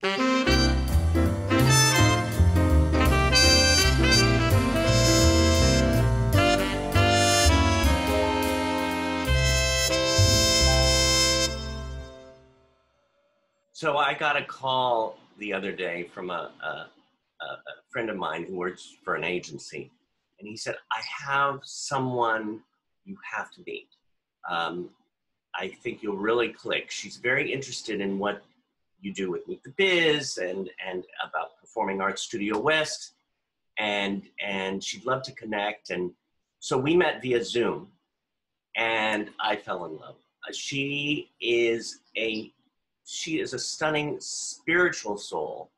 So I got a call the other day from a friend of mine who works for an agency, and he said, I have someone you have to meet. I think you'll really click. She's very interested in what you do with Meet the Biz and about Performing Arts Studio West, and she'd love to connect. And so we met via Zoom, and I fell in love. She is a stunning spiritual soul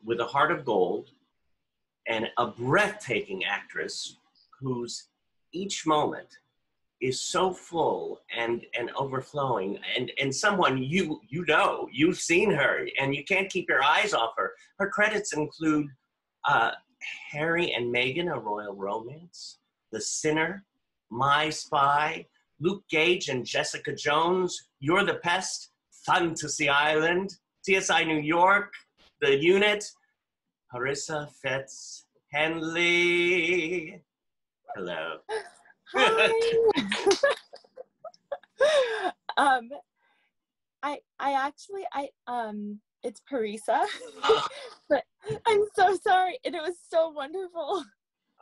with a heart of gold and a breathtaking actress whose each moment is so full and overflowing, and someone you've seen her and you can't keep your eyes off her. Her credits include Harry and Meghan, A Royal Romance, The Sinner, My Spy, Luke Gage and Jessica Jones, You're the Pest, Fantasy Island, CSI New York, The Unit, Parisa Fitz-Henley. Hello. Hi. It's Parisa, but I'm so sorry. And it was so wonderful.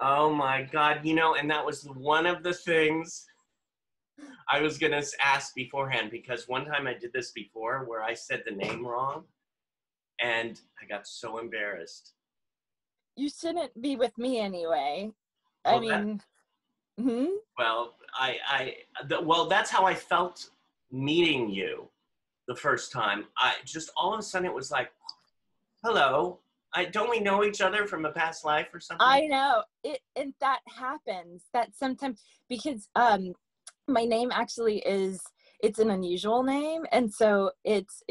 Oh my God. And that was one of the things I was going to ask beforehand, because one time I did this before where I said the name wrong and I got so embarrassed. You shouldn't be with me anyway. Well, Well, well, that's how I felt meeting you the first time. I just all of a sudden it was like, hello. Don't we know each other from a past life or something? I know and that happens. That sometimes, because my name actually it's an unusual name, and so it's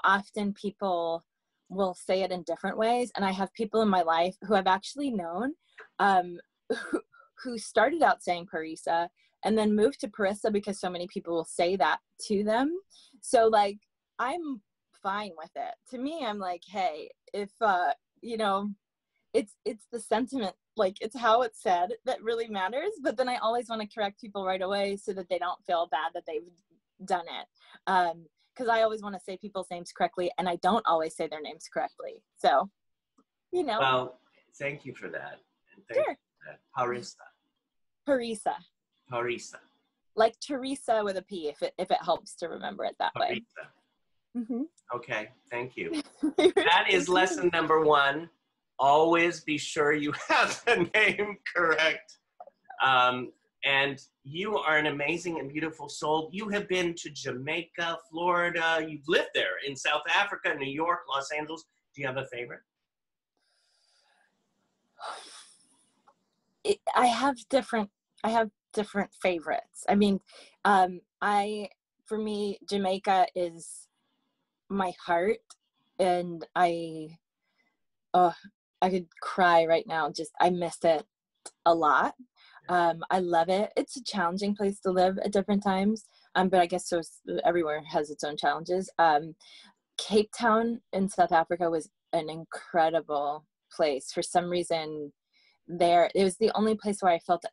often people will say it in different ways, and I have people in my life who I've actually known who started out saying Parisa and then moved to Parisa because so many people will say that to them. So like, I'm fine with it. To me, I'm like, hey, if it's the sentiment, like it's how it's said that really matters. But then I always want to correct people right away so that they don't feel bad that they've done it. Because I always want to say people's names correctly, and I don't always say their names correctly. So, Well, thank you for that. And thank you for that. Parisa. Like Teresa with a P, if it helps to remember it that way. Mm-hmm. Okay, thank you. That is lesson number 1. Always be sure you have the name correct. And you are an amazing and beautiful soul. You have been to Jamaica, Florida. You've lived there, in South Africa, New York, Los Angeles. Do you have a favorite? I have different favorites. I mean, for me, Jamaica is my heart, and I could cry right now. I miss it a lot. I love it. It's a challenging place to live at different times. But I guess everywhere has its own challenges. Cape Town in South Africa was an incredible place. For some reason, it was the only place where I felt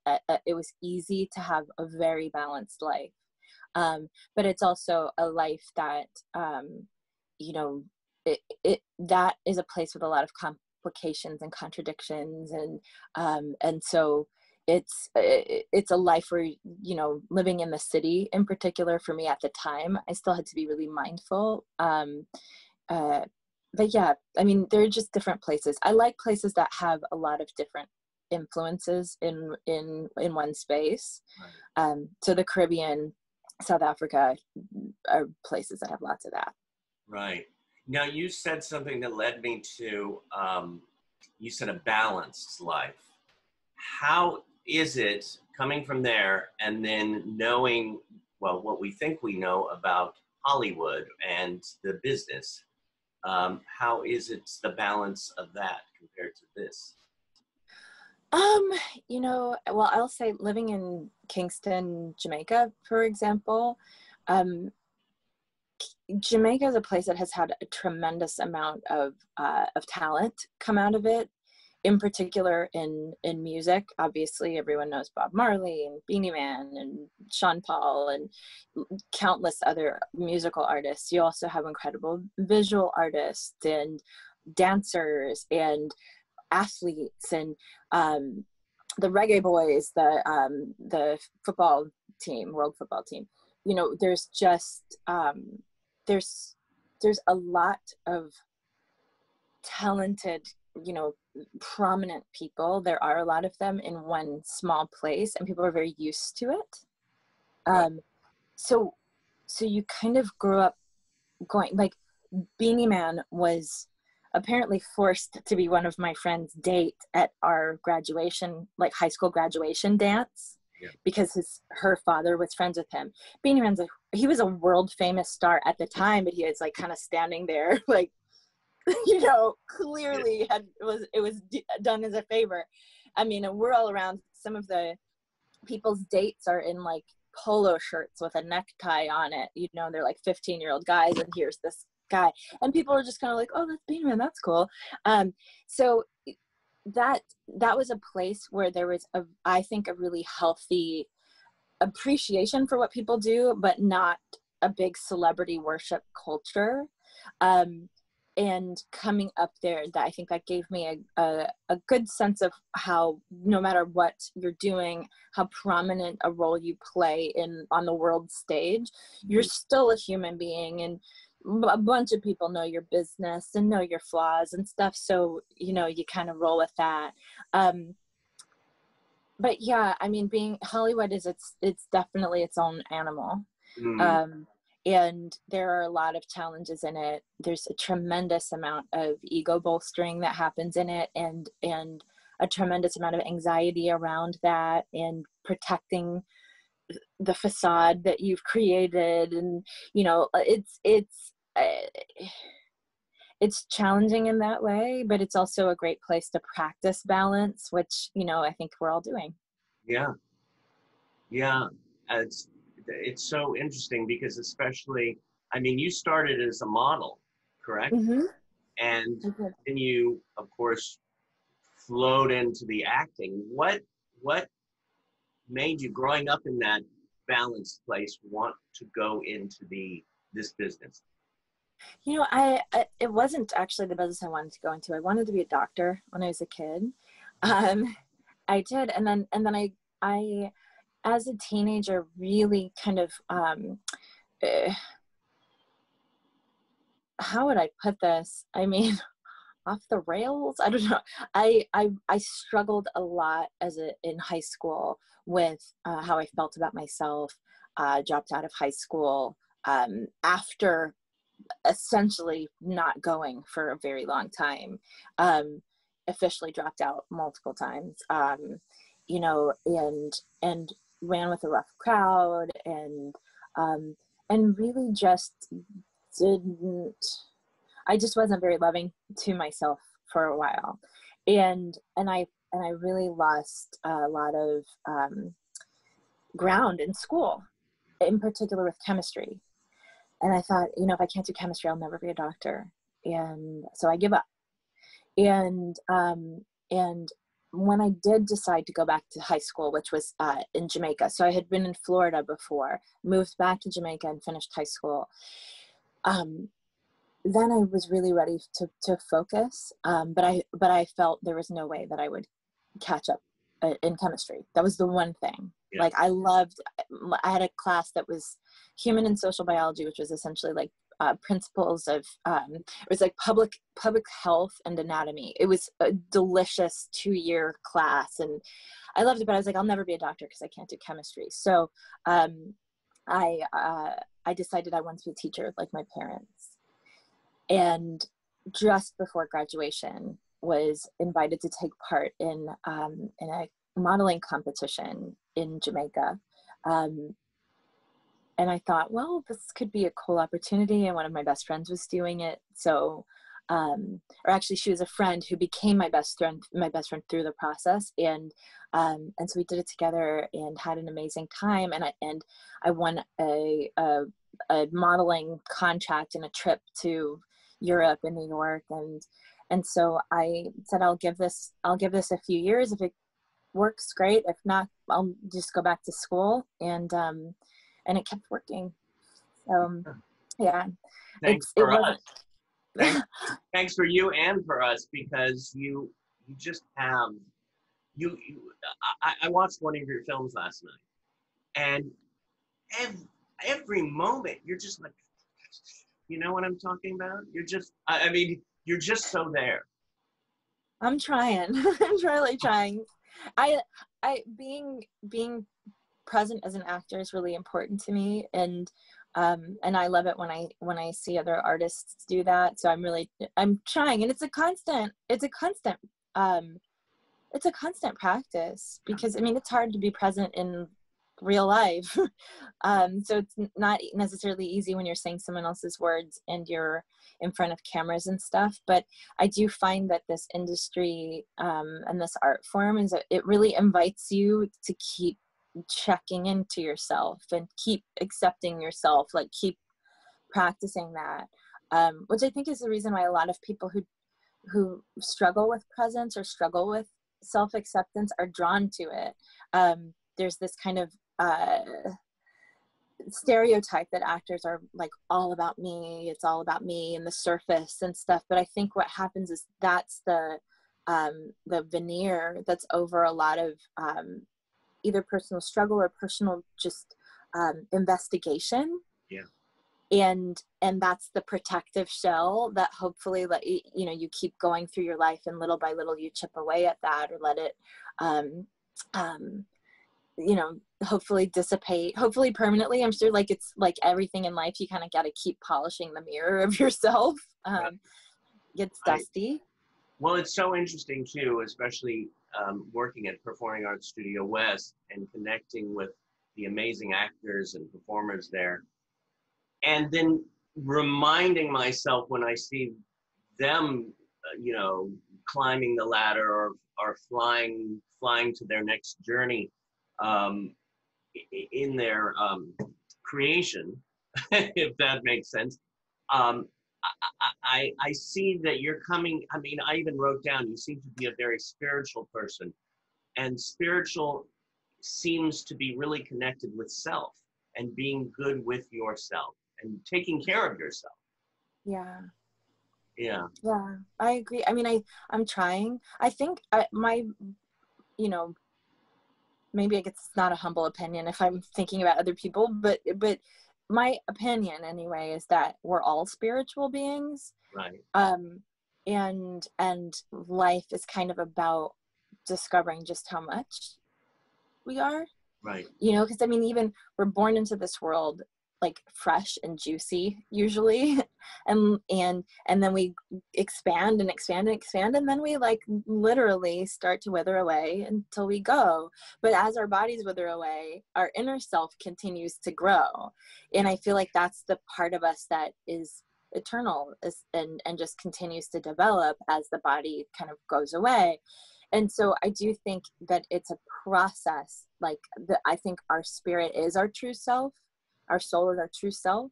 it was easy to have a very balanced life. But it's also a life that, that is a place with a lot of complications and contradictions. And so it's a life where, living in the city in particular, for me at the time, I still had to be really mindful. But yeah, I mean, there are just different places. I like places that have a lot of different influences in one space. So the Caribbean, South Africa are places that have lots of that. Right. Now you said something that led me to, you said a balanced life. How is it coming from there and then knowing, well, what we think we know about Hollywood and the business? How is it the balance of that compared to this? Well, I'll say living in Kingston, Jamaica, for example, Jamaica is a place that has had a tremendous amount of talent come out of it. In particular, in music, obviously everyone knows Bob Marley and Beanie Man and Sean Paul and countless other musical artists. You also have incredible visual artists and dancers and athletes and the Reggae Boys, the football team, world football team. You know, there's just there's a lot of talented, you know, prominent people. There are a lot of them in one small place, and people are very used to it. So you kind of grew up going, like, Beanie Man was apparently forced to be one of my friend's date at our graduation, like high school graduation dance, because her father was friends with him. Beanie Man's he was a world famous star at the time, but he was like kind of standing there like, you know, clearly it was done as a favor. I mean, and we're all around. Some of the people's dates are in like polo shirts with a necktie on it. You know, they're like 15-year-old guys, and here's this guy, and people are just kind of like, oh, that's Beanie Man, that's cool. So that was a place where there was I think a really healthy appreciation for what people do, but not a big celebrity worship culture. And coming up there, that I think that gave me a good sense of how, no matter what you're doing, how prominent a role you play on the world stage, you're still a human being, and a bunch of people know your business and know your flaws and stuff. So, you know, you kind of roll with that. But yeah, I mean, being Hollywood it's definitely its own animal. And there are a lot of challenges in it. There's a tremendous amount of ego bolstering that happens in it, and a tremendous amount of anxiety around that, and protecting the facade that you've created. And, you know, it's challenging in that way, but it's also a great place to practice balance, which, you know, I think we're all doing. Yeah. It's so interesting because, especially, I mean, you started as a model, correct? And then you, of course, flowed into the acting. What made you, growing up in that balanced place, want to go into this business? You know, it wasn't actually the business I wanted to go into. I wanted to be a doctor when I was a kid. I did, and then I as a teenager, really kind of, how would I put this? I mean, off the rails? I don't know. I struggled a lot in high school with how I felt about myself. Dropped out of high school after essentially not going for a very long time. Officially dropped out multiple times. You know, and ran with a rough crowd, and really just I just wasn't very loving to myself for a while, and I really lost a lot of ground in school, in particular with chemistry. And I thought, you know, if I can't do chemistry, I'll never be a doctor, and so I give up. And when I did decide to go back to high school, which was in Jamaica, so I had been in Florida before, moved back to Jamaica and finished high school. Then I was really ready to focus, but I felt there was no way that I would catch up in chemistry. That was the one thing. Yeah. Like I had a class that was human and social biology, which was essentially like principles of it was like public health and anatomy. It was a delicious 2-year class, and I loved it, but I was like, I'll never be a doctor because I can't do chemistry. So I decided I wanted to be a teacher like my parents, and just before graduation was invited to take part in a modeling competition in Jamaica. And I thought, well, this could be a cool opportunity. And one of my best friends was doing it. So, or actually she was a friend who became my best friend through the process. And so we did it together and had an amazing time. And I won a a modeling contract and a trip to Europe and New York, and so I said I'll give this a few years. If it works, great. If not, I'll just go back to school, and it kept working. Yeah, Thanks it for wasn't. us. Thanks for you and for us, because you just have I watched one of your films last night, and every moment you're just like, you know what I'm talking about? You're just, I mean, you're just so there. I'm trying. I'm really trying. I being present as an actor is really important to me, and I love it when I see other artists do that. So I'm trying, and it's a constant practice, because I mean, it's hard to be present in real life. So it's not necessarily easy when you're saying someone else's words and you're in front of cameras and stuff. But I do find that this industry and this art form it really invites you to keep checking into yourself and keep accepting yourself, like keep practicing that, which I think is the reason why a lot of people who struggle with presence or struggle with self-acceptance are drawn to it. There's this kind of stereotype that actors are like all about me, it's all about me and the surface and stuff, but I think what happens is that's the veneer that's over a lot of either personal struggle or personal just investigation. Yeah. And that's the protective shell that hopefully, like, you know, you keep going through your life, and little by little you chip away at that, or let it you know, hopefully dissipate, hopefully permanently. I'm sure, like, it's like everything in life, you kind of got to keep polishing the mirror of yourself. Gets dusty. Well, it's so interesting too, especially working at Performing Arts Studio West and connecting with the amazing actors and performers there, and then reminding myself when I see them, you know, climbing the ladder or flying to their next journey in their creation, if that makes sense. I see that you're coming. I mean, I even wrote down, you seem to be a very spiritual person, and spiritual seems to be really connected with self and being good with yourself and taking care of yourself. Yeah, I agree. I mean, I'm trying. I think you know, maybe it's not a humble opinion if I'm thinking about other people, but my opinion anyway is that we're all spiritual beings. Right. And life is kind of about discovering just how much we are. Right. You know, because I mean, even we're born into this world like fresh and juicy usually, and then we expand and expand and expand, and then we like literally start to wither away until we go. But as our bodies wither away, our inner self continues to grow, and I feel like that's the part of us that is eternal, and just continues to develop as the body kind of goes away. And so I do think that it's a process. Like, I think our spirit is our true self, our soul is our true self,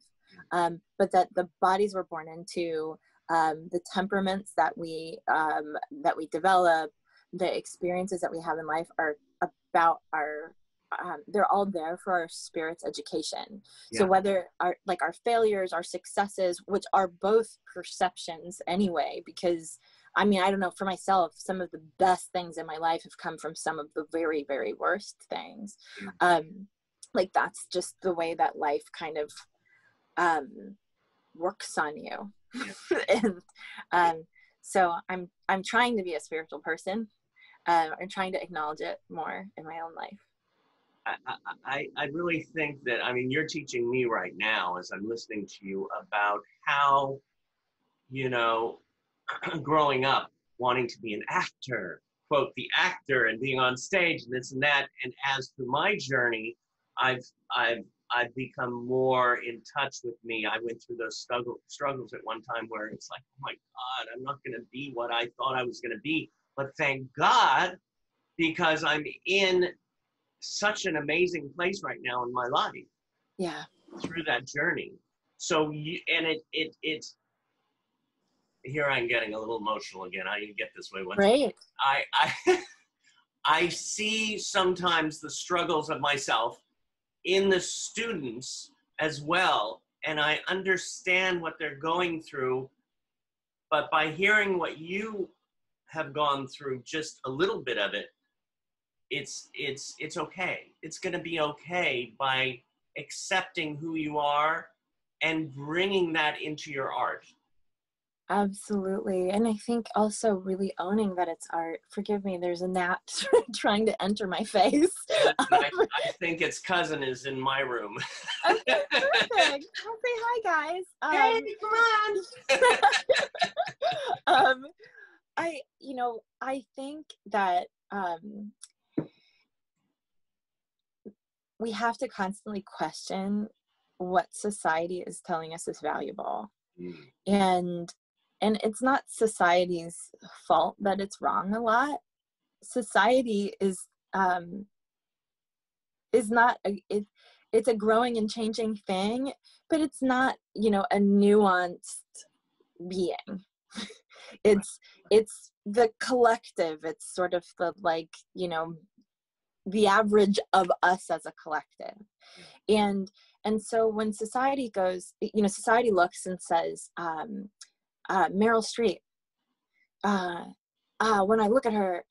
but that the bodies we're born into, the temperaments that we develop, the experiences that we have in life are about our, they're all there for our spirit's education. Yeah. So whether our failures, our successes, which are both perceptions anyway, because I mean, I don't know, for myself, some of the best things in my life have come from some of the very, very worst things. Like, that's just the way that life kind of works on you. And so I'm trying to be a spiritual person. I'm trying to acknowledge it more in my own life. I really think that, I mean, you're teaching me right now as I'm listening to you about how, you know, growing up wanting to be an actor, quote, the actor, and being on stage and this and that. And as through my journey, I've become more in touch with me. I went through those struggles at one time where it's like, oh my God, I'm not going to be what I thought I was going to be. But thank God, because I'm in such an amazing place right now in my life. Yeah. through that journey. So you, and it's, here I'm getting a little emotional again. How do you get this way? Right. I I see sometimes the struggles of myself in the students as well, and I understand what they're going through. But by hearing what you have gone through, just a little bit of it, it's okay. It's going to be okay by accepting who you are and bringing that into your art. Absolutely. And I think also really owning that it's art. Forgive me, there's a gnat trying to enter my face. I think its cousin is in my room. Okay, perfect. I'll say hi, guys. Hey, come on. I think that we have to constantly question what society is telling us is valuable. And it's not society's fault that it's wrong a lot. Society is not it's a growing and changing thing, but it's not, a nuanced being. It's the collective. It's sort of the, the average of us as a collective. And so when society goes, society looks and says, Meryl Streep, when I look at her,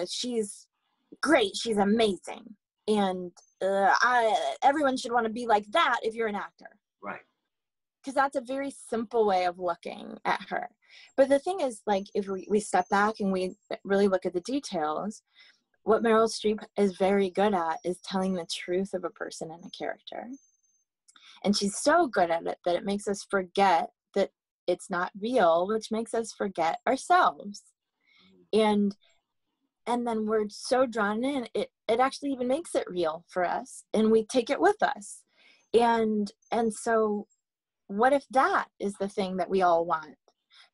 she's great, she's amazing, and everyone should want to be like that if you're an actor. Right. Because that's a very simple way of looking at her. But the thing is, if we step back and we really look at the details, what Meryl Streep is very good at is telling the truth of a person and a character. And she's so good at it that it makes us forget that it's not real, which makes us forget ourselves. And then we're so drawn in, it actually even makes it real for us, and we take it with us. And so what if that is the thing that we all want?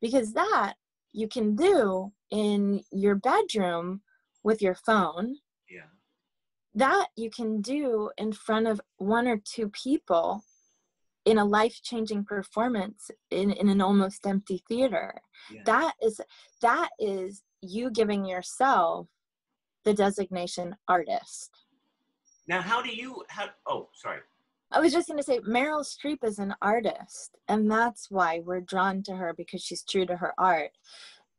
Because that you can do in your bedroom with your phone. Yeah. That you can do in front of one or two people in a life-changing performance in an almost empty theater. Yeah. That is you giving yourself the designation artist. Now, sorry. I was just going to say, Meryl Streep is an artist, and that's why we're drawn to her, because she's true to her art.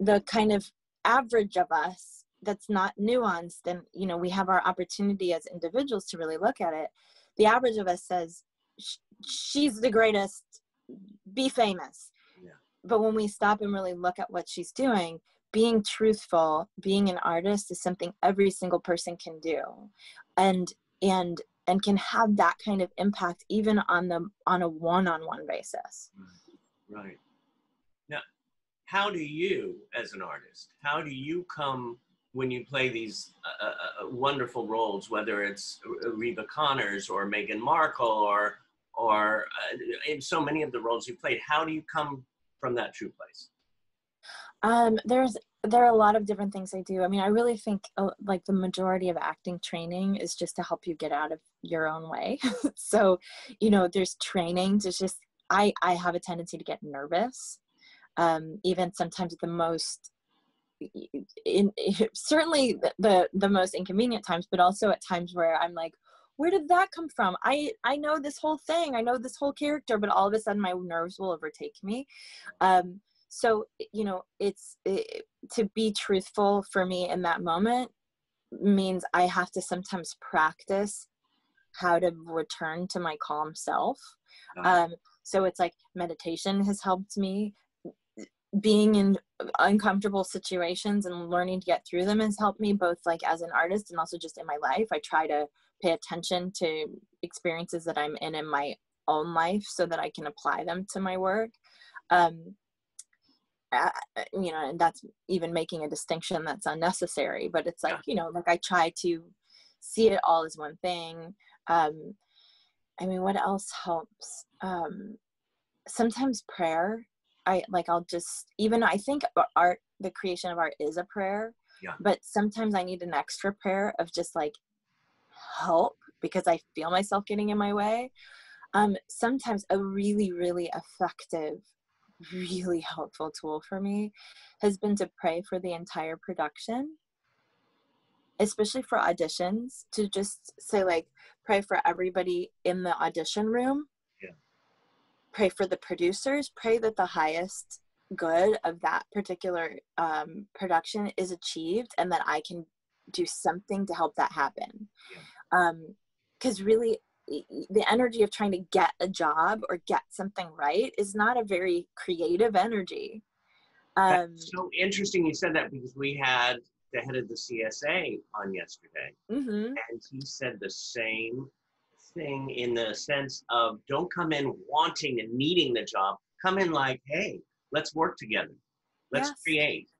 The kind of average of us that's not nuanced, and, we have our opportunity as individuals to really look at it. The average of us says, she's the greatest, be famous. Yeah. But when we stop and really look at what she's doing, being truthful, being an artist is something every single person can do, and can have that kind of impact even on a one-on-one basis. Right. Now, how do you, as an artist, come when you play these wonderful roles, whether it's Reba Connors or Meghan Markle or in so many of the roles you played, how do you come from that true place? There are a lot of different things I do. I mean, I really think the majority of acting training is just to help you get out of your own way. So, there's training to just, I have a tendency to get nervous. Even sometimes at the most, certainly the most inconvenient times, but also at times where I'm like, where did that come from? I know this whole thing, I know this whole character, but all of a sudden my nerves will overtake me. So, to be truthful for me in that moment means I have to sometimes practice how to return to my calm self. So it's like meditation has helped me. Being in uncomfortable situations and learning to get through them has helped me, both as an artist and also just in my life. I try to pay attention to experiences that I'm in my own life so that I can apply them to my work. And that's even making a distinction that's unnecessary, but it's I try to see it all as one thing. What else helps? Sometimes prayer. I think art, the creation of art is a prayer, but sometimes I need an extra prayer of just help, because I feel myself getting in my way. Sometimes a really, really effective, really helpful tool for me has been to pray for the entire production, especially for auditions, to just say, like, pray for everybody in the audition room. Yeah. Pray for the producers, pray that the highest good of that particular production is achieved, and that I can do something to help that happen. Yeah. Because really, the energy of trying to get a job or get something right is not a very creative energy. That's so interesting you said that, because we had the head of the CSA on yesterday, Mm-hmm. and he said the same thing, in the sense of, don't come in wanting and needing the job. Come in like, hey, let's work together. Let's Yes. create.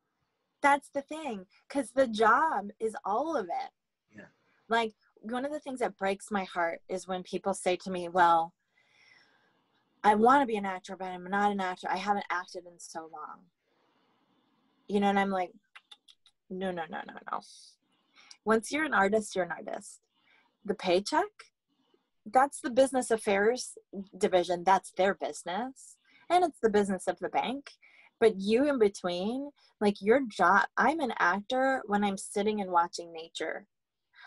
That's the thing, because the job is all of it. Yeah. Like, one of the things that breaks my heart is when people say to me, well, I want to be an actor, but I'm not an actor. I haven't acted in so long. You know, and I'm like, no. Once you're an artist, you're an artist. The paycheck, that's the business affairs division. That's their business. And it's the business of the bank. But you in between, like, your job, I'm an actor when I'm sitting and watching nature.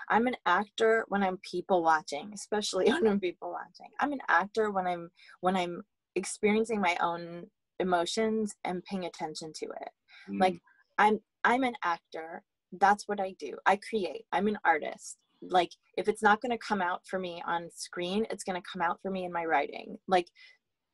I'm an actor when I'm people watching, especially when I'm people watching. I'm an actor when I'm experiencing my own emotions and paying attention to it. Like, I'm an actor. That's what I do. I create. I'm an artist. Like, if it's not going to come out for me on screen, it's going to come out for me in my writing. Like,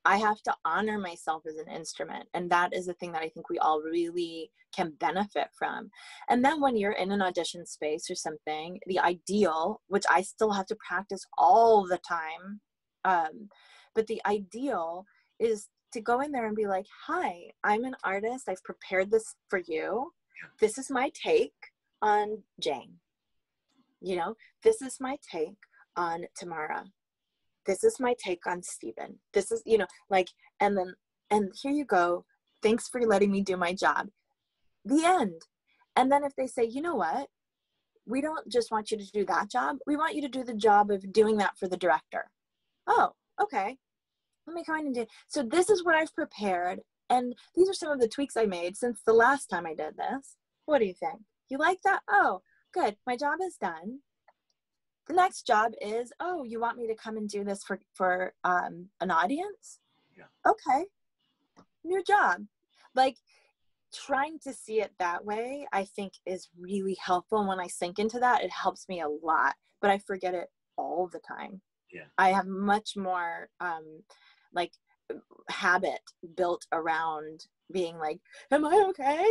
I have to honor myself as an instrument. And that is the thing that I think we all really can benefit from. And then when you're in an audition space or something, the ideal, which I still have to practice all the time, but the ideal is to go in there and be like, hi, I'm an artist. I've prepared this for you. This is my take on Jane. You know, this is my take on Tamara. This is my take on Stephen. This is, you know, like, and here you go. Thanks for letting me do my job. The end. And then if they say, you know what, we don't just want you to do that job. We want you to do the job of doing that for the director. Oh, okay. Let me go in and do. So this is what I've prepared. And these are some of the tweaks I made since the last time I did this. What do you think? You like that? Oh, good. My job is done. The next job is, oh, you want me to come and do this for an audience? Yeah. Okay. New job. Like, trying to see it that way, I think, is really helpful. And when I sink into that, it helps me a lot, but I forget it all the time. Yeah. I have much more like habit built around being like, am I okay?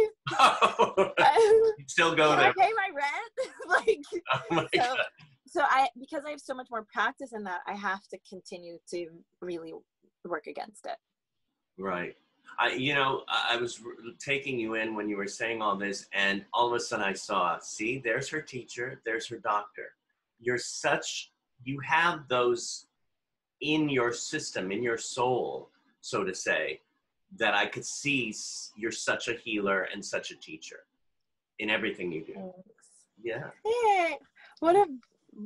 You still go Can there. I pay my rent? Like, Oh my God. So because I have so much more practice in that, I have to continue to really work against it. Right. I was taking you in when you were saying all this, and all of a sudden I saw, see, there's her teacher, there's her doctor. You have those in your system, in your soul, so to say, that I could see you're such a healer and such a teacher in everything you do. Thanks. Yeah. Hey, what a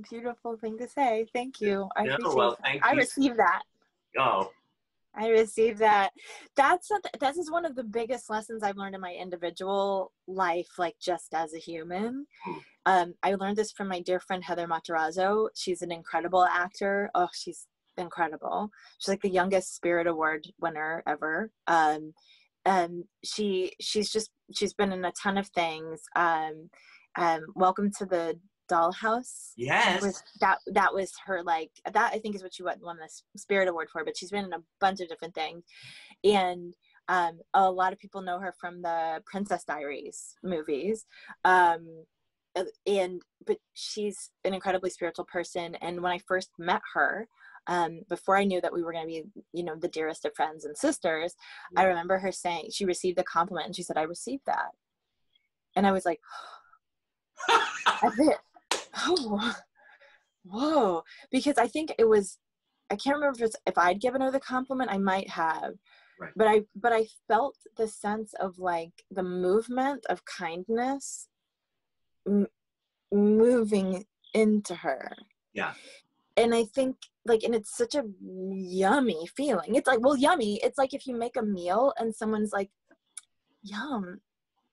beautiful thing to say. Thank you. I appreciate that. Thank I you. received that. Oh. I received that. This is one of the biggest lessons I've learned in my individual life, like just as a human. I learned this from my dear friend Heather Matarazzo. She's an incredible actor. Oh, she's incredible. She's like the youngest Spirit Award winner ever. And she's been in a ton of things. Welcome to the Dollhouse. Yes. That was her, like, that I think is what she won the Spirit Award for, but she's been in a bunch of different things. And a lot of people know her from the Princess Diaries movies. But she's an incredibly spiritual person. And when I first met her, before I knew that we were going to be, you know, the dearest of friends and sisters, I remember her saying, she received a compliment and she said, I received that. And I was like, oh, whoa. Because I think it was, I can't remember if I'd given her the compliment, I might have. Right. But I felt the sense of, like, the movement of kindness moving into her. Yeah. And I think like, and it's such a yummy feeling. It's like, well, yummy. It's like if you make a meal and someone's like, yum,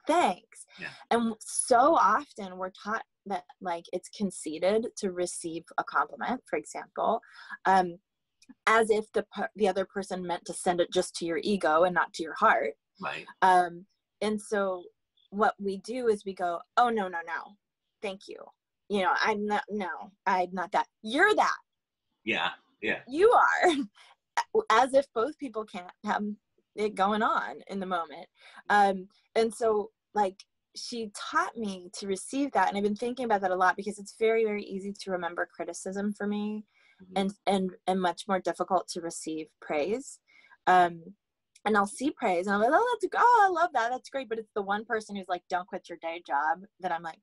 thanks. Yeah. And so often we're taught that like it's conceited to receive a compliment, for example, as if the other person meant to send it just to your ego and not to your heart. Right. And so what we do is we go, oh, no, thank you. You know, I'm not that. You're that. Yeah. Yeah. You are. As if both people can't have it going on in the moment. And so like, she taught me to receive that. And I've been thinking about that a lot because it's very, very easy to remember criticism for me, and much more difficult to receive praise. And I'll see praise and I'm like, oh, I love that. That's great. But it's the one person who's like, don't quit your day job, that I'm like,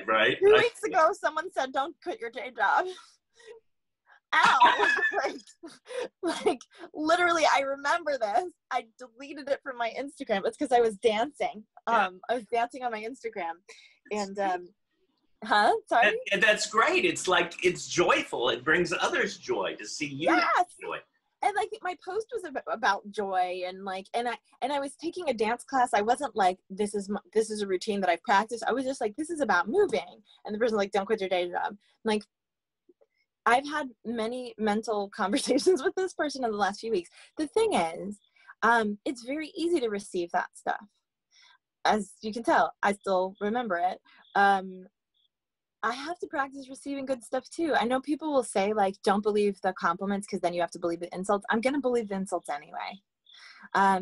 right. 2 weeks ago, someone said, don't quit your day job. Ow. like literally, I remember this. I deleted it from my Instagram. It's because I was dancing. I was dancing on my Instagram, and sorry. And that's great. It's like, it's joyful. It brings others joy to see you. Yes. Joy. And like my post was about joy, and like, and I was taking a dance class. I wasn't like, this is a routine that I've practiced. I was just like, this is about moving. And the person like, don't quit your day job. Like, I've had many mental conversations with this person in the last few weeks. The thing is, it's very easy to receive that stuff. As you can tell, I still remember it. I have to practice receiving good stuff too. I know people will say like, don't believe the compliments because then you have to believe the insults. I'm going to believe the insults anyway.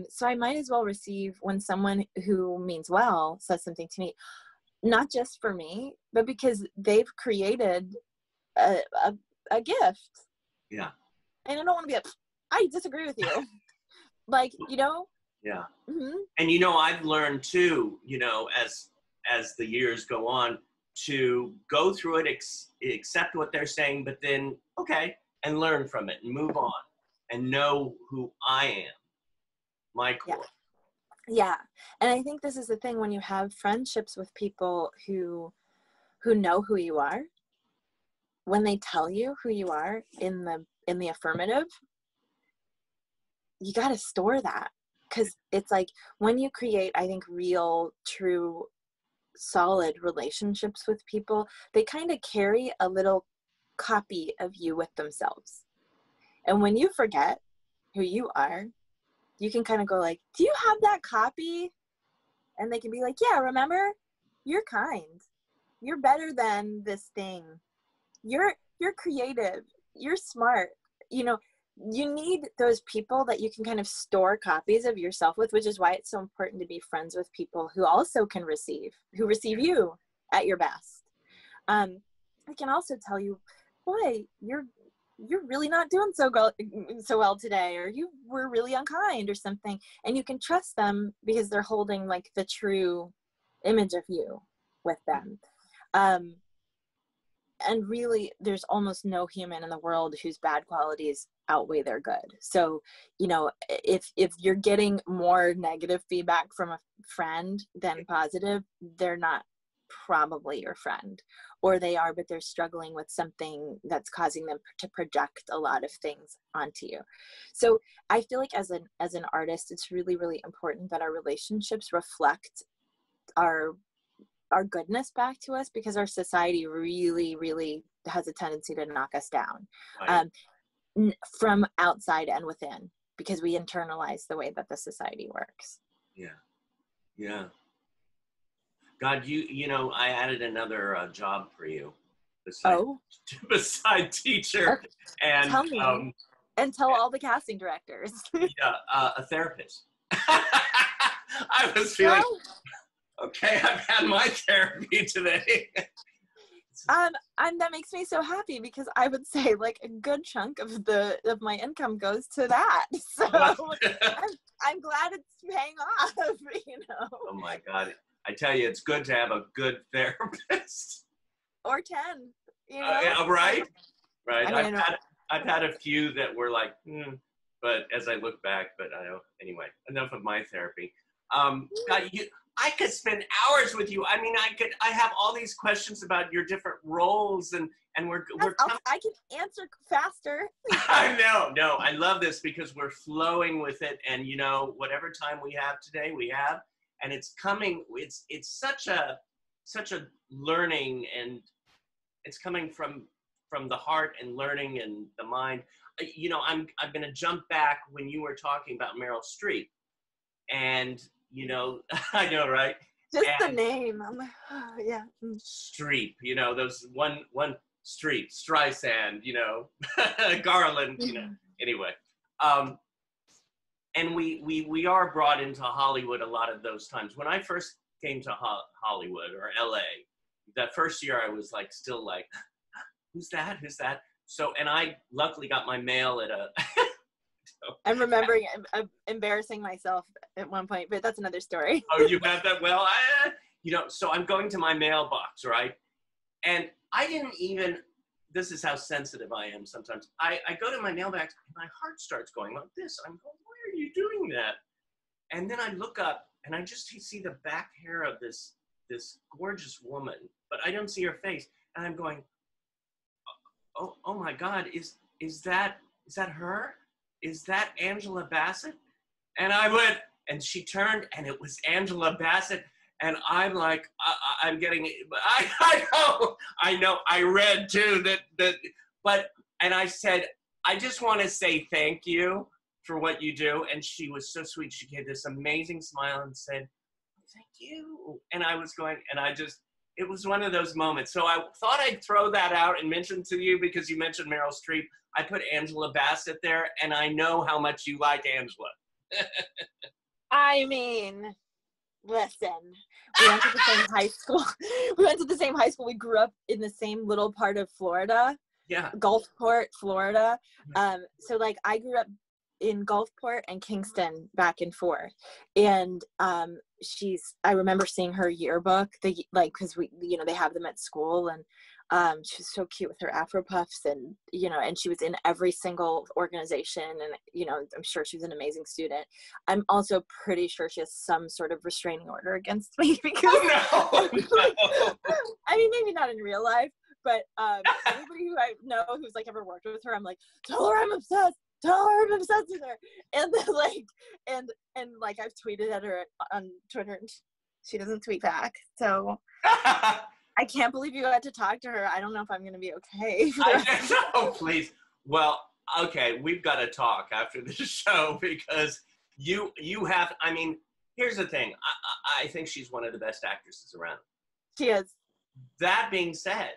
So I might as well receive when someone who means well says something to me, not just for me, but because they've created a gift. Yeah. And I don't want to be I disagree with you. Like, you know? Yeah. Mm-hmm. And, you know, I've learned too, you know, as the years go on, to go through it, accept what they're saying, but then, okay, and learn from it and move on and know who I am, my core. Yeah. And I think this is the thing when you have friendships with people who know who you are, when they tell you who you are in the affirmative, you got to store that. Because it's like when you create, I think, real, true, solid relationships with people, they kind of carry a little copy of you with themselves. And when you forget who you are, you can kind of go like, do you have that copy? And they can be like, yeah, remember? You're kind. You're better than this thing. You're creative. You're smart. You know, you need those people that you can kind of store copies of yourself with, which is why it's so important to be friends with people who also can receive you at your best. I can also tell you, boy, you're really not doing so well today, or you were really unkind or something. And you can trust them because they're holding like the true image of you with them. And really, there's almost no human in the world whose bad qualities outweigh their good. So, you know, if you're getting more negative feedback from a friend than positive, they're not probably your friend, or they are, but they're struggling with something that's causing them to project a lot of things onto you. So I feel like as an artist, it's really, really important that our relationships reflect our goodness back to us, because our society really, really has a tendency to knock us down, Right. From outside and within, because we internalize the way that the society works. Yeah. God, you know, I added another job for you beside teacher. Okay. And tell me, and tell all the casting directors. A therapist. I was feeling, okay, I've had my therapy today. That makes me so happy, because I would say like a good chunk of my income goes to that. So I'm glad it's paying off, you know. Oh my God. I tell you, it's good to have a good therapist. Or 10, you know. Yeah, right. I mean, I've had a few that were like, but as I look back, but I know, anyway, enough of my therapy. God, I could spend hours with you. I mean, I have all these questions about your different roles, and I can answer faster. I know, no, I love this because we're flowing with it, and you know, whatever time we have today, we have, and it's coming. It's such a learning, and it's coming from the heart and learning and the mind. You know, I'm going to jump back when you were talking about Meryl Streep, and you know, I know, right? Just and the name. I'm like, oh, yeah. Streep, you know, those one Streep, Streisand, you know, Garland, you know. Anyway, and we are brought into Hollywood a lot of those times. When I first came to Hollywood or LA, that first year I was like, still like, who's that? So, and I luckily got my mail at a. I'm remembering embarrassing myself at one point, but that's another story. Oh, you have that? Well, you know, so I'm going to my mailbox, right? And I didn't even, this is how sensitive I am sometimes. I go to my mailbox and my heart starts going like this. I'm going, why are you doing that? And then I look up and I just see the back hair of this gorgeous woman, but I don't see her face. And I'm going, oh my God, is that her? Is that Angela Bassett? And I went, and she turned, and it was Angela Bassett. And I'm like, I'm getting, I know, I read too and I said, I just want to say thank you for what you do. And she was so sweet. She gave this amazing smile and said, thank you. And I was going, and it was one of those moments. So I thought I'd throw that out and mention to you because you mentioned Meryl Streep. I put Angela Bassett there, and I know how much you like Angela. I mean, listen, we went to the same high school. We grew up in the same little part of Florida. Yeah. Gulfport, Florida. So like I grew up in Gulfport and Kingston back and forth. And I remember seeing her yearbook, because we, you know, they have them at school, and she was so cute with her Afro puffs, and, you know, and she was in every single organization, and, you know, I'm sure she was an amazing student. I'm also pretty sure she has some sort of restraining order against me because no. I mean, maybe not in real life, but everybody who I know who's like ever worked with her, I'm like, tell her I'm obsessed. Tell her I'm obsessed with her. And then and I've tweeted at her on Twitter, and she doesn't tweet back. So I can't believe you got to talk to her. I don't know if I'm going to be okay. Oh, please. Well, okay, we've got to talk after this show because you have, I mean, here's the thing. I think she's one of the best actresses around. She is. That being said,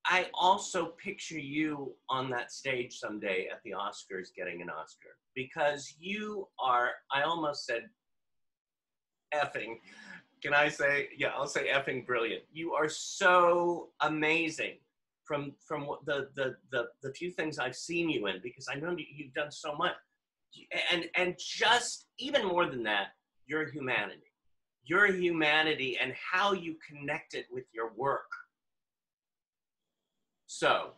I also picture you on that stage someday at the Oscars getting an Oscar because you are, I almost said effing. Can I say, yeah, I'll say effing brilliant. You are so amazing from the few things I've seen you in, because I know you've done so much. And just even more than that, your humanity and how you connect it with your work. So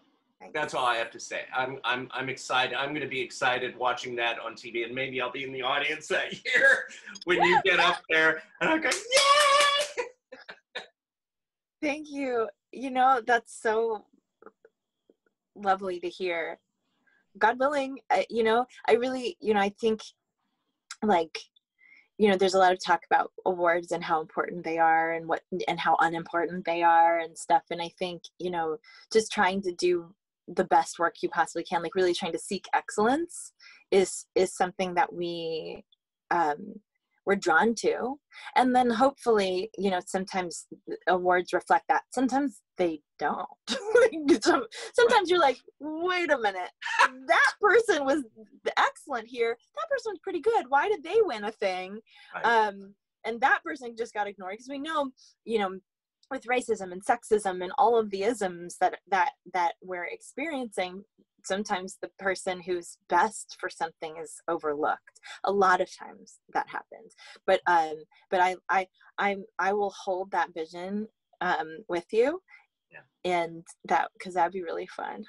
that's all I have to say. I'm excited. I'm going to be excited watching that on TV, and maybe I'll be in the audience that year when you get up there, and I'll go, yay! Thank you. You know, that's so lovely to hear. God willing, you know, I really, you know, I think like, you know, there's a lot of talk about awards and how important they are and how unimportant they are and stuff. And I think, you know, just trying to do the best work you possibly can, like really trying to seek excellence is something that we're drawn to. And then hopefully, you know, sometimes awards reflect that. Sometimes they don't. Sometimes you're like, wait a minute, that person was excellent here. That person was pretty good. Why did they win a thing? Right. And that person just got ignored because we know, you know, with racism and sexism and all of the isms that we're experiencing, sometimes the person who's best for something is overlooked. A lot of times that happens. But I will hold that vision with you. Yeah. And that, because that'd be really fun.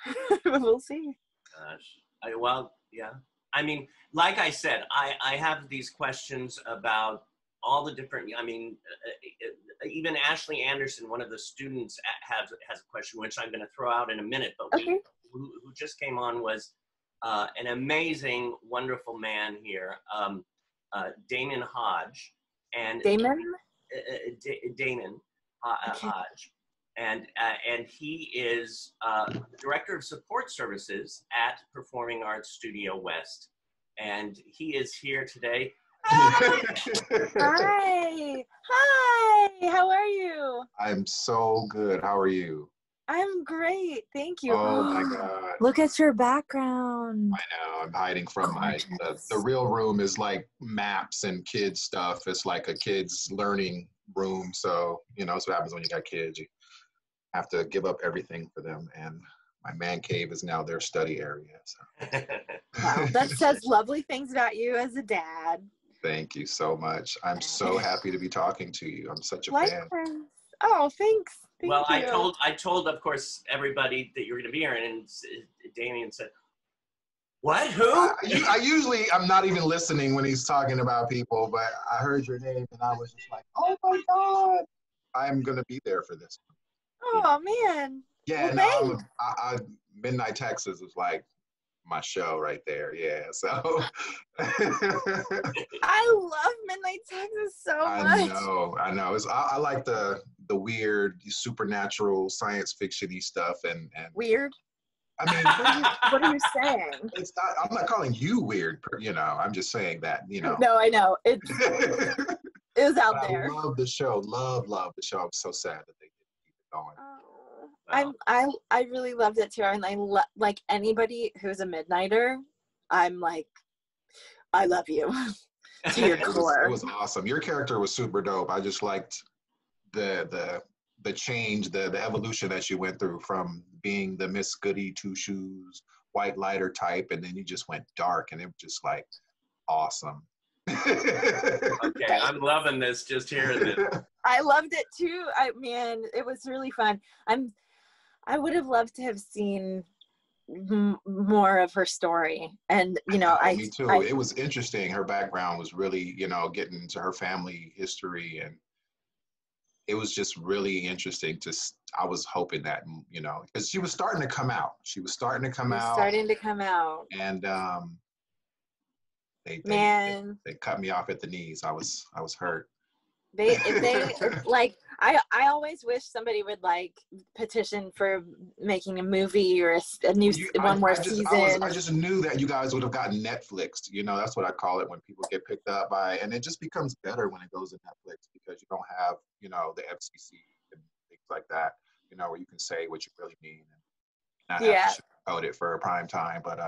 We'll see. Gosh. Well, yeah. I mean, like I said, I have these questions about all the different, I mean, even Ashley Anderson, one of the students has a question, which I'm going to throw out in a minute, but Okay. who just came on was an amazing, wonderful man here, Damon Hodge. And Damon? Damon Okay. Hodge. And he is Director of Support Services at Performing Arts Studio West. And he is here today. Hi. Hi. How are you? I'm so good. How are you? I'm great. Thank you. Oh my God. Look at your background. I know. I'm hiding from the real room is like maps and kids stuff. It's like a kids learning room. So, that's what happens when you got kids. You have to give up everything for them. And my man cave is now their study area. So. Wow, that says lovely things about you as a dad. Thank you so much. I'm so happy to be talking to you. I'm such a fan. Oh, thanks. Thank well, you. I told, of course, everybody that you were going to be here, and Damien said, "What? Who?" I'm not even listening when he's talking about people, but I heard your name, and I was just like, "Oh my God, I'm gonna be there for this." Oh man. Yeah, well, no, Midnight Texas was like my show right there. Yeah, so I love Midnight Texas so much. I know. I like the weird supernatural science fiction-y stuff and weird. I mean, what are you saying? It's not. I'm not calling you weird. I'm just saying that. No, I know it was out there. I love the show. Love the show. I'm so sad that they didn't keep it going. Wow. I really loved it too, and I like anybody who's a midnighter. I'm like, I love you to your core. It was awesome. Your character was super dope. I just liked the change, the evolution that you went through from being the Miss Goody Two Shoes white lighter type, and then you just went dark, and it was just like awesome. Okay, I'm loving this. Just hearing this. I loved it too. Man, it was really fun. I would have loved to have seen more of her story, and me too. It was interesting. Her background was really, getting into her family history, and it was just really interesting. I was hoping that, because she was starting to come out. And they cut me off at the knees. I was hurt. They like I always wish somebody would like petition for making a movie or a new one more season. I just knew that you guys would have gotten Netflixed. That's what I call it when people get picked up by, and it just becomes better when it goes to Netflix because you don't have the FCC and things like that. Where you can say what you really mean and not have to code it for a prime time. But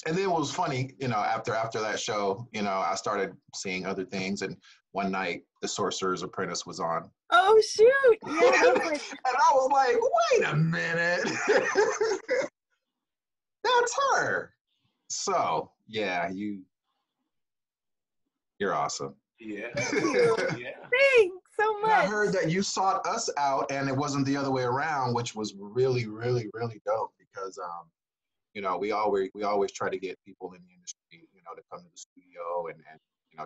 and then it was funny, after that show, I started seeing other things, and one night The Sorcerer's Apprentice was on. Oh shoot! Yeah, and I was like, wait a minute, that's her. So yeah, you're awesome. Yeah. Yeah. Thanks so much. And I heard that you sought us out, and it wasn't the other way around, which was really, really, really dope because we always try to get people in the industry, to come to the studio and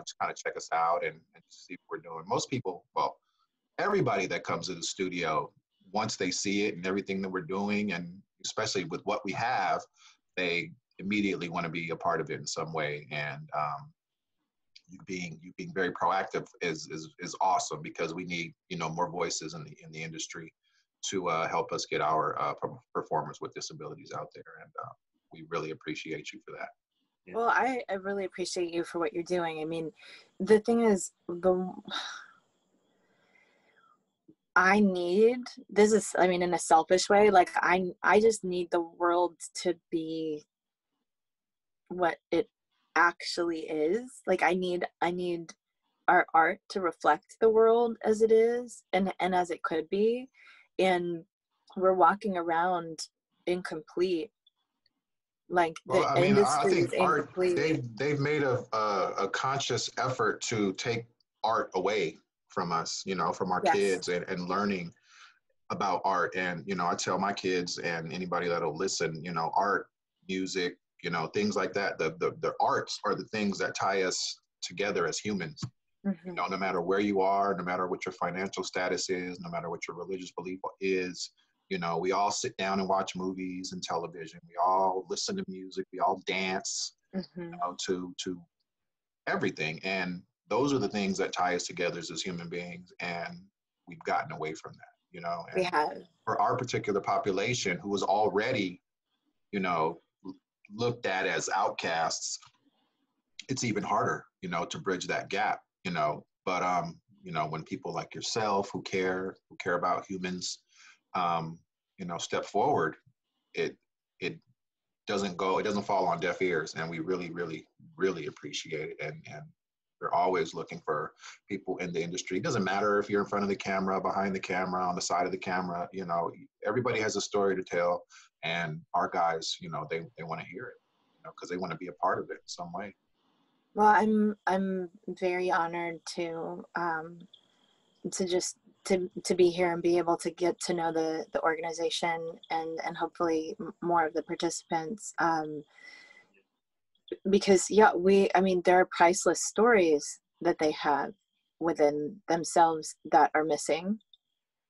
just kind of check us out and just see what we're doing. Most people, well, everybody that comes to the studio, once they see it and everything that we're doing, and especially with what we have, they immediately want to be a part of it in some way. And you being very proactive is awesome because we need more voices in the industry to help us get our performers with disabilities out there, and we really appreciate you for that. Yeah. Well, I really appreciate you for what you're doing. I mean, the thing is, in a selfish way, like I just need the world to be what it actually is. Like I need our art to reflect the world as it is and as it could be. And we're walking around incomplete. Like I think art, they've made a conscious effort to take art away from us, from our kids and learning about art. And, I tell my kids and anybody that'll listen, art, music, things like that. The arts are the things that tie us together as humans. You know, no matter where you are, no matter what your financial status is, no matter what your religious belief is, you know, we all sit down and watch movies and television. We all listen to music. We all dance, you know, to everything. And those are the things that tie us together as human beings. And we've gotten away from that, you know. We And have. for our particular population, who was already, you know, looked at as outcasts, it's even harder, you know, to bridge that gap, you know. But you know, when people like yourself who care about humans, you know, step forward, it it doesn't fall on deaf ears, and we really, really, really appreciate it. And we're always looking for people in the industry. It doesn't matter if you're in front of the camera, behind the camera, on the side of the camera, you know, everybody has a story to tell, and our guys, you know, they want to hear it, you know, because they want to be a part of it in some way. Well, I'm very honored to just to be here and be able to get to know the organization and hopefully more of the participants, because I mean, there are priceless stories that they have within themselves that are missing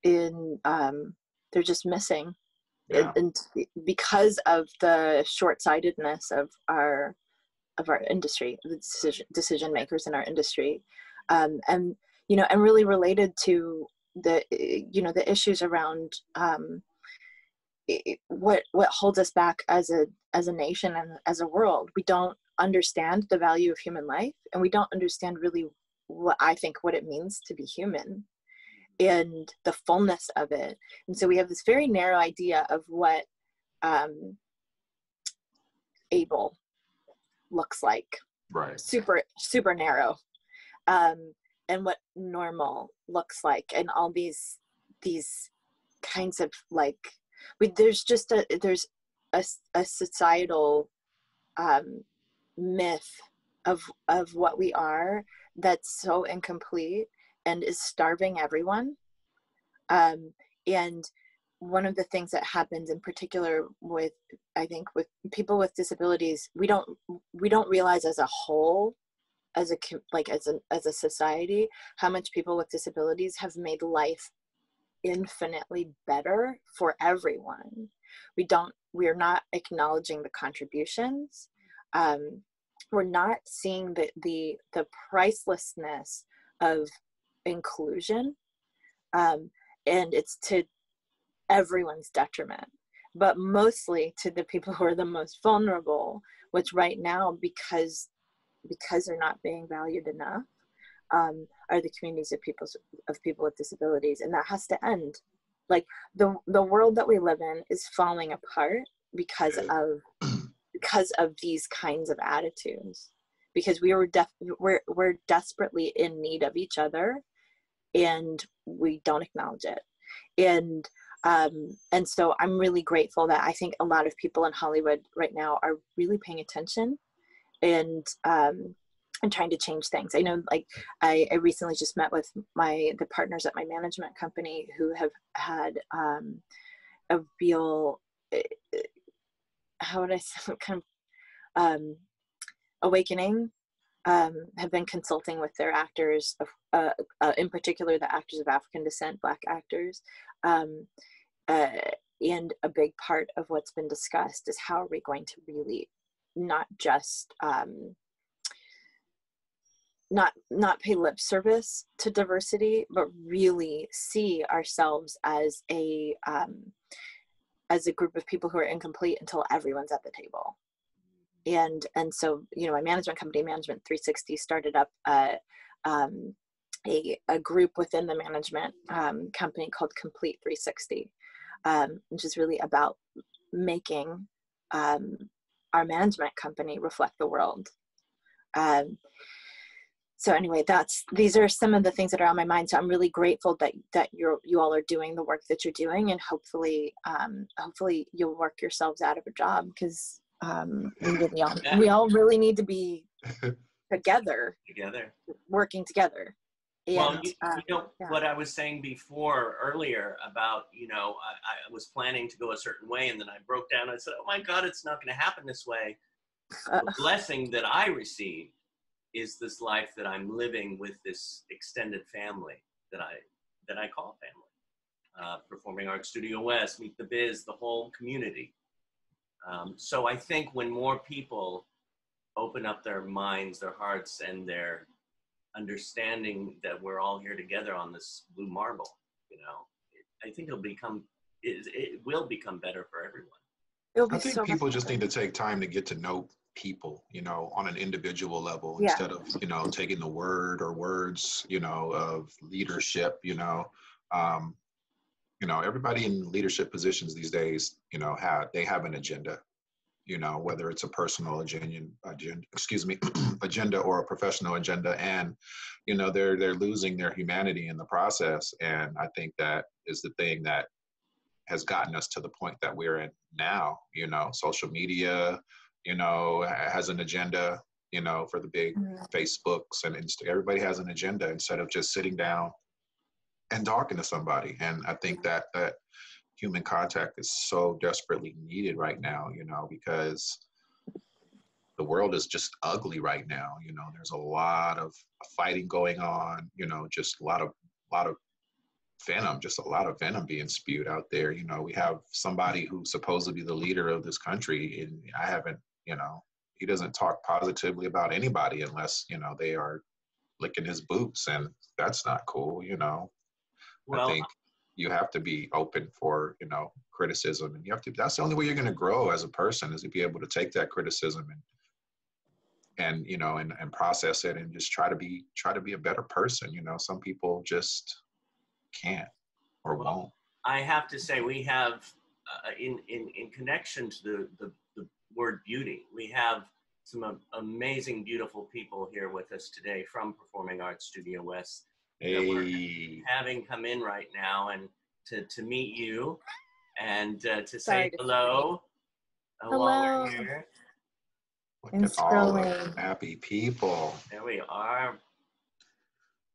they're just missing. Yeah. And because of the short-sightedness of our industry, the decision makers in our industry, and you know, and really related to the, you know, the issues around what holds us back as a nation and as a world. We don't understand the value of human life, and we don't understand really what it means to be human and the fullness of it. And so we have this very narrow idea of what able looks like, Right. super narrow, and what normal looks like, and all these kinds of, like, there's a societal myth of what we are that's so incomplete and is starving everyone. And one of the things that happens in particular with, I think, with people with disabilities, we don't realize as a whole, as a society, how much people with disabilities have made life infinitely better for everyone. We're not acknowledging the contributions. We're not seeing the pricelessness of inclusion, and it's to everyone's detriment, but mostly to the people who are the most vulnerable, which right now, because they're not being valued enough, are the communities of people with disabilities. And that has to end. Like, the world that we live in is falling apart because of these kinds of attitudes, because we're desperately in need of each other, and we don't acknowledge it. And so I'm really grateful that I think a lot of people in Hollywood right now are really paying attention and trying to change things. I know, like, I recently just met with the partners at my management company who have had a real, how would I say, kind of awakening, have been consulting with their actors, in particular the actors of African descent, Black actors. And a big part of what's been discussed is how are we going to really not just not pay lip service to diversity, but really see ourselves as a group of people who are incomplete until everyone's at the table. And so, you know, my management company, Management 360, started up a group within the management company called Complete 360, which is really about making our management company reflect the world. So anyway, these are some of the things that are on my mind. So I'm really grateful that you all are doing the work that you're doing, and hopefully you'll work yourselves out of a job, because we all really need to be together, working together. And, well, you know, what I was saying before earlier about, you know, I was planning to go a certain way, and then I broke down. I said, oh my God, it's not going to happen this way. The blessing that I received is this life that I'm living with this extended family that I call family. Performing Arts Studio West, Meet the Biz, the whole community. So I think when more people open up their minds, their hearts, and their understanding that we're all here together on this blue marble, I think it will become better for everyone. I think people just need to take time to get to know people, on an individual level, instead of, taking the word or words, of leadership, everybody in leadership positions these days, they have an agenda, whether it's a personal agenda, agenda or a professional agenda. And, they're losing their humanity in the process. And I think that is the thing that has gotten us to the point that we're in now. Social media, has an agenda, for the big Facebooks and everybody has an agenda instead of just sitting down and talking to somebody. And I think that human contact is so desperately needed right now, because the world is just ugly right now. There's a lot of fighting going on, just a lot of venom, just a lot of venom being spewed out there. We have somebody who's supposed to be the leader of this country, and I haven't, he doesn't talk positively about anybody unless, they are licking his boots, and that's not cool. Well, I think you have to be open for, criticism, and that's the only way you're going to grow as a person, is to be able to take that criticism and process it and just try to be a better person. Some people just can't or won't. I have to say, we have in connection to the word beauty, we have some amazing, beautiful people here with us today from Performing Arts Studio West. Hey. Having come in right now and to meet you and to say hello. Hello. We're here. Look at all the happy people. There we are.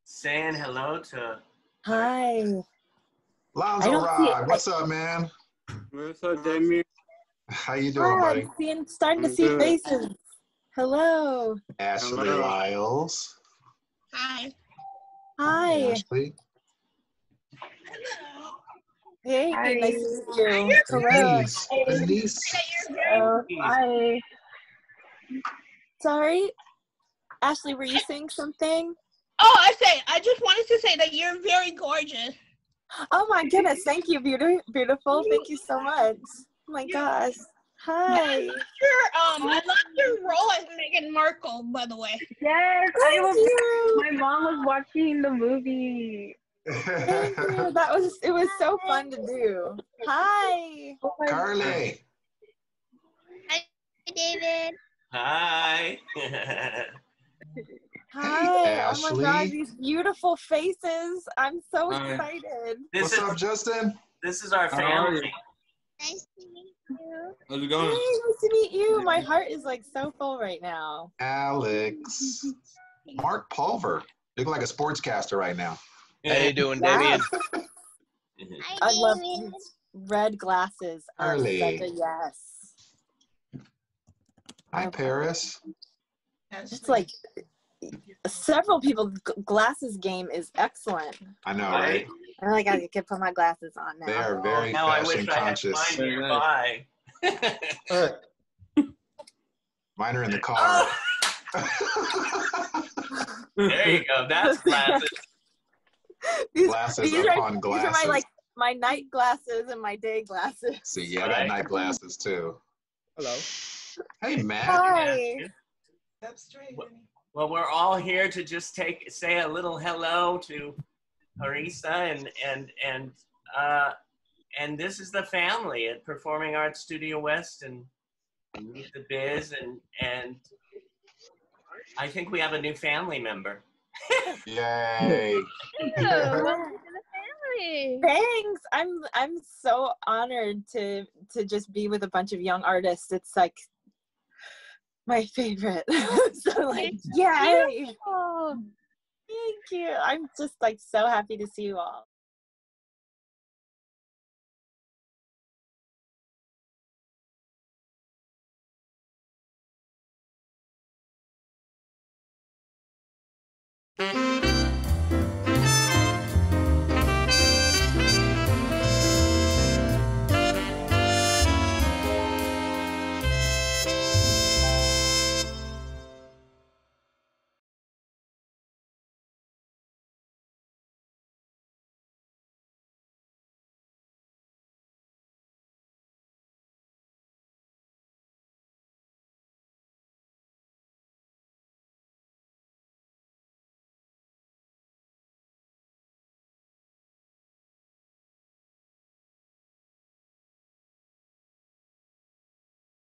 Saying hello to... Hi. Lonzo Rod, what's up, man? What's up, Damien? How you doing, buddy? I'm starting to see faces. Hello. Ashley Lyles. Hi. Hi. Ashley. Hey, Hi. nice to meet you. Hello. Denise. Hi. Sorry, Ashley, were you saying something? Oh, I just wanted to say that you're very gorgeous. Oh my goodness, thank you, beautiful. Thank you so much. Oh my gosh. Hi. I love your role as Meghan Markle, by the way. Yes, Thank you. my mom was watching the movie. Thank you. It was so fun to do. Hi. Carly. Hi, David. Hi. Hi. Hey, Oh my God, Ashley. these beautiful faces. I'm so excited. What's up, Justin? This is our family. Nice to meet you. How's it Hey, going? nice to meet you. My heart is like so full right now. Alex. Mark Pulver. Looking like a sportscaster right now. How you doing, Yes. Damien? Hi, I love David. these red glasses. Are Early. such a yes. Hi, Paris. It's like several people's glasses game is excellent. I know, right? I really gotta get put my glasses on now. They are very Now I fashion wish I had conscious. mine nearby. Mine are in the car. There you go. That's glasses. Glasses upon These glasses. are my night glasses and my day glasses. See, yeah, I got night glasses too. Hello. Hey, Matt. Hi. Well, we're all here to just say a little hello to Parisa and this is the family at Performing Arts Studio West and Meet the Biz and I think we have a new family member. Yay. Thanks. I'm so honored to just be with a bunch of young artists. It's like my favorite. So like, yay. Thank you. I'm just like so happy to see you all. Bye.